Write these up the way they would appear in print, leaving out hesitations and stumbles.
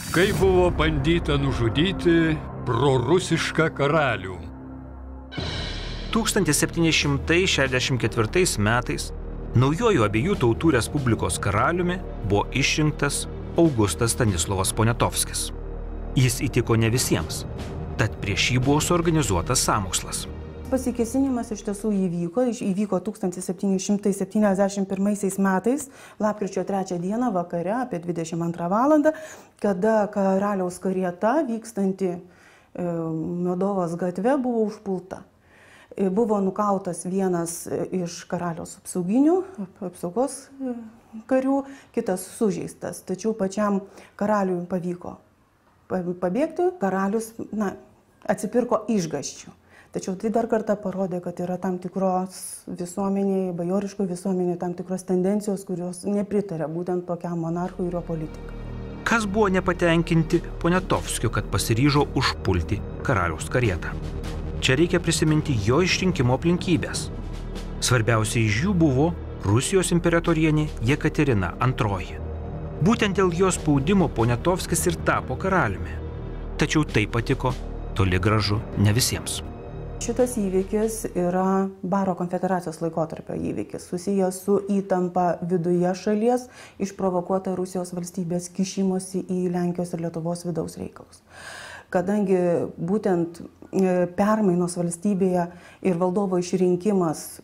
Kai buvo bandyta nužudyti prorusišką karalių. 1764 metais naujojo abiejų tautų respublikos karaliumi buvo išrinktas Augustas Stanislovas Poniatovskis. Jis įtiko ne visiems, tad prieš jį buvo suorganizuotas sąmokslas. Pasikėsinimas iš tiesų įvyko 1771 metais, lapkričio 3 dieną vakare apie 22 valandą, kada karaliaus karieta vykstanti Medovos gatve buvo užpulta. Buvo nukautas vienas iš karaliaus apsaugos karių, kitas sužeistas, tačiau pačiam karaliui pavyko pabėgti, karalius atsipirko išgąsčiu. Tačiau tai dar kartą parodė, kad yra tam tikros visuomenėje, bajoriškoj visuomenėje, tam tikros tendencijos, kurios nepritarė būtent tokiam monarchui ir jo politikai. Kas buvo nepatenkinti Poniatovskiu, kad pasiryžo užpulti karaliaus karietą? Čia reikia prisiminti jo išrinkimo aplinkybės. Svarbiausia iš jų buvo Rusijos imperatorienė Jekaterina II. Būtent dėl jos spaudimo Poniatovskis ir tapo karaliumi. Tačiau tai patiko toli gražu ne visiems. Šitas įvykis yra Baro konfederacijos laikotarpio įvykis, susijęs su įtampa viduje šalies, išprovokuota Rusijos valstybės kišimosi į Lenkijos ir Lietuvos vidaus reikalus. Kadangi būtent permainos valstybėje ir valdovo išrinkimas,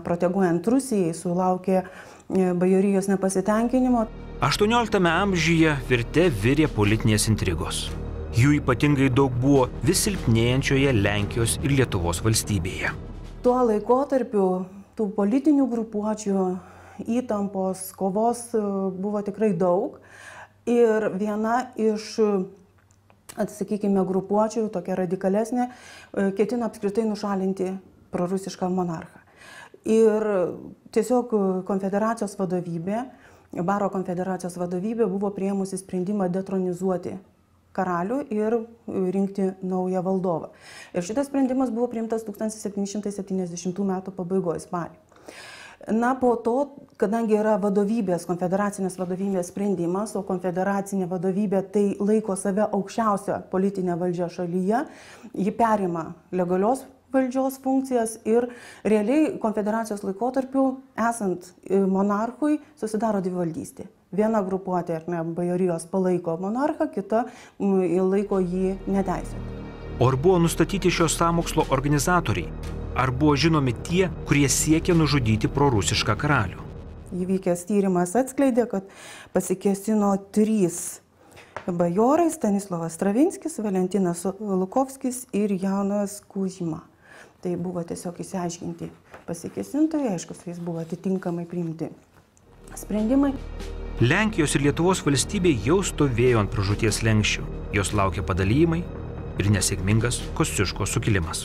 proteguojant Rusijai, sulaukė bajorijos nepasitenkinimo. 18 amžiuje virė politinės intrigos. Jų ypatingai daug buvo vis silpnėjančioje Lenkijos ir Lietuvos valstybėje. Tuo laikotarpiu tų politinių grupuočių įtampos, kovos buvo tikrai daug. Ir viena iš, sakykime, grupuočių, tokia radikalesnė, ketino apskritai nušalinti prorusišką monarchą. Ir tiesiog konfederacijos vadovybė, Baro konfederacijos vadovybė buvo priėmusi sprendimą detronizuoti karalių ir rinkti naują valdovą. Ir šitas sprendimas buvo priimtas 1770 metų pabaigoje spalį. Po to, kadangi yra vadovybės, konfederacinės vadovybės sprendimas, o konfederacinė vadovybė tai laiko save aukščiausią politinę valdžią šalyje, ji perima legalios valdžios funkcijas ir realiai konfederacijos laikotarpiu, esant monarchui, susidaro dvivaldystė. Viena grupuotė, bajorijos palaiko monarchą, kita laiko jį neteisėtu. O ar buvo nustatyti šio sąmokslo organizatoriai? Ar buvo žinomi tie, kurie siekė nužudyti prorusišką karalių? Įvykęs tyrimas atskleidė, kad pasikėsino 3 bajorai: Stanislovas Stravinskis, Valentinas Lukovskis ir Jaunas Kuzma. Tai buvo tiesiog išsiaiškinti pasikėsintojai, aišku, su jais buvo atitinkamai priimti sprendimai. Lenkijos ir Lietuvos valstybė jau stovėjo ant pražūties slenksčio. Jos laukė padalijimai ir nesėkmingas Kosciuškos sukilimas.